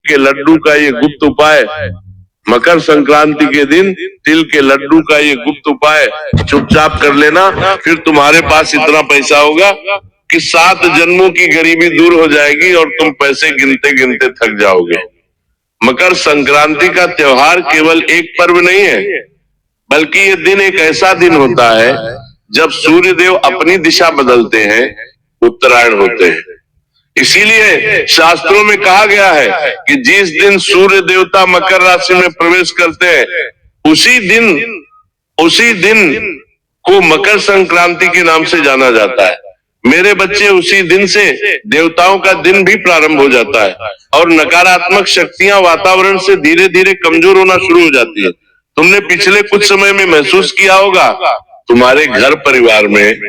के लड्डू का ये गुप्त उपाय, मकर संक्रांति के दिन तिल के लड्डू का ये गुप्त उपाय चुपचाप कर लेना, फिर तुम्हारे पास इतना पैसा होगा कि 7 जन्मों की गरीबी दूर हो जाएगी और तुम पैसे गिनते गिनते थक जाओगे। मकर संक्रांति का त्योहार केवल एक पर्व नहीं है, बल्कि ये दिन एक ऐसा दिन होता है जब सूर्य देव अपनी दिशा बदलते हैं, उत्तरायण होते हैं। इसीलिए शास्त्रों में कहा गया है कि जिस दिन सूर्य देवता मकर राशि में प्रवेश करते हैं, उसी दिन को मकर संक्रांति के नाम से जाना जाता है। मेरे बच्चे, उसी दिन से देवताओं का दिन भी प्रारंभ हो जाता है और नकारात्मक शक्तियां वातावरण से धीरे धीरे कमजोर होना शुरू हो जाती है। तुमने पिछले कुछ समय में महसूस किया होगा, तुम्हारे घर परिवार में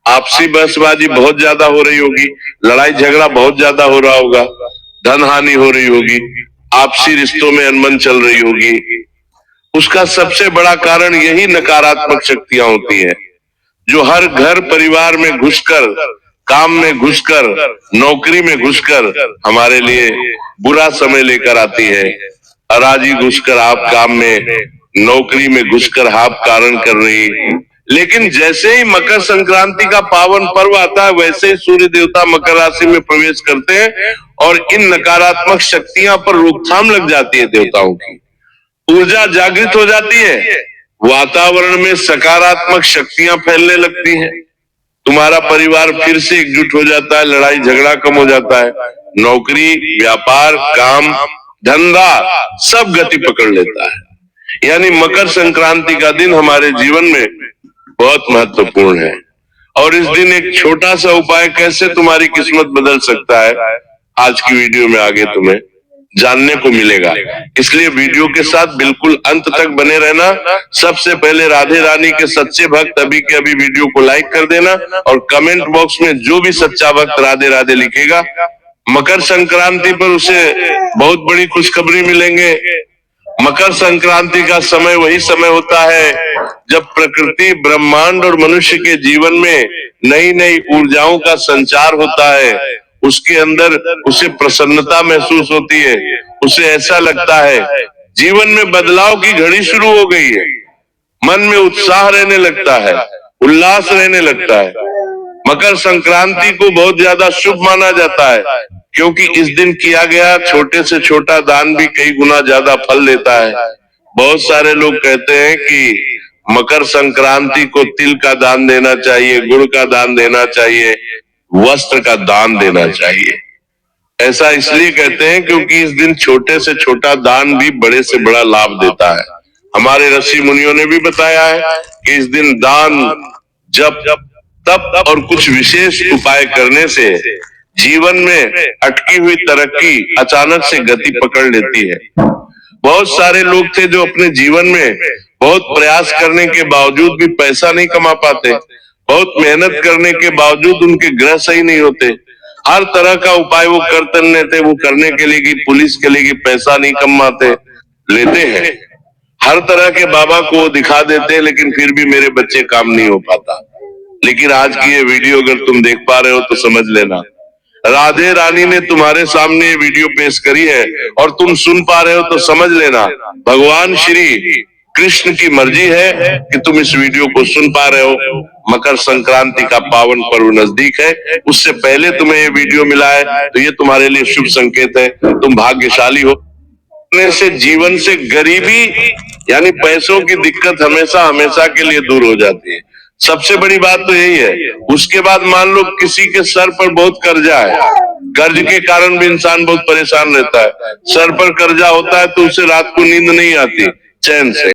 आपसी बहसबाजी बहुत ज्यादा हो रही होगी, लड़ाई झगड़ा बहुत ज्यादा हो रहा होगा, धन हानि हो रही होगी, आपसी रिश्तों में अनबन चल रही होगी। उसका सबसे बड़ा कारण यही नकारात्मक शक्तियां होती हैं, जो हर घर परिवार में घुसकर, काम में घुसकर, नौकरी में घुसकर हमारे लिए बुरा समय लेकर आती है। अराजी घुसकर आप काम में, नौकरी में घुसकर आप कारण कर रही। लेकिन जैसे ही मकर संक्रांति का पावन पर्व आता है, वैसे ही सूर्य देवता मकर राशि में प्रवेश करते हैं और इन नकारात्मक शक्तियां पर रोकथाम लग जाती है। देवताओं की ऊर्जा जागृत हो जाती है, वातावरण में सकारात्मक शक्तियां फैलने लगती हैं, तुम्हारा परिवार फिर से एकजुट हो जाता है, लड़ाई झगड़ा कम हो जाता है, नौकरी, व्यापार, काम, धंधा सब गति पकड़ लेता है। यानी मकर संक्रांति का दिन हमारे जीवन में बहुत महत्वपूर्ण है और इस दिन एक छोटा सा उपाय कैसे तुम्हारी किस्मत बदल सकता है, आज की वीडियो में आगे तुम्हें जानने को मिलेगा। इसलिए वीडियो के साथ बिल्कुल अंत तक बने रहना। सबसे पहले राधे रानी के सच्चे भक्त अभी के अभी वीडियो को लाइक कर देना और कमेंट बॉक्स में जो भी सच्चा भक्त राधे राधे लिखेगा, मकर संक्रांति पर उसे बहुत बड़ी खुशखबरी मिलेंगे। मकर संक्रांति का समय वही समय होता है जब प्रकृति, ब्रह्मांड और मनुष्य के जीवन में नई नई ऊर्जाओं का संचार होता है। उसके अंदर उसे प्रसन्नता महसूस होती है, उसे ऐसा लगता है जीवन में बदलाव की घड़ी शुरू हो गई है, मन में उत्साह रहने लगता है, उल्लास रहने लगता है। मकर संक्रांति को बहुत ज्यादा शुभ माना जाता है, क्योंकि इस दिन किया गया छोटे से छोटा दान भी कई गुना ज्यादा फल देता है। बहुत सारे लोग कहते हैं कि मकर संक्रांति को तिल का दान देना चाहिए, गुड़ का दान देना चाहिए, वस्त्र का दान देना चाहिए। ऐसा इसलिए कहते हैं क्योंकि इस दिन छोटे से छोटा दान भी बड़े से बड़ा लाभ देता है। हमारे ऋषि मुनियों ने भी बताया है कि इस दिन दान, जप, तप और कुछ विशेष उपाय करने से जीवन में अटकी हुई तरक्की अचानक से गति पकड़ लेती है। बहुत सारे लोग थे जो अपने जीवन में बहुत प्रयास करने के बावजूद भी पैसा नहीं कमा पाते, बहुत मेहनत करने के बावजूद उनके ग्रह सही नहीं होते। हर तरह का उपाय वो करते रहते, वो करने के लिए कि पुलिस के लिए कि पैसा नहीं कमाते, लेते हैं। हर तरह के बाबा को दिखा देते हैं, लेकिन फिर भी मेरे बच्चे काम नहीं हो पाता। लेकिन आज की ये वीडियो अगर तुम देख पा रहे हो तो समझ लेना, राधे रानी ने तुम्हारे सामने ये वीडियो पेश करी है और तुम सुन पा रहे हो तो समझ लेना भगवान श्री कृष्ण की मर्जी है कि तुम इस वीडियो को सुन पा रहे हो। मकर संक्रांति का पावन पर्व नजदीक है, उससे पहले तुम्हें ये वीडियो मिला है तो ये तुम्हारे लिए शुभ संकेत है, तुम भाग्यशाली हो। से जीवन से गरीबी यानी पैसों की दिक्कत हमेशा हमेशा के लिए दूर हो जाती है। सबसे बड़ी बात तो यही है। उसके बाद मान लो किसी के सर पर बहुत कर्जा है, कर्ज के कारण भी इंसान बहुत परेशान रहता है। सर पर कर्जा होता है तो उसे रात को नींद नहीं आती चैन से।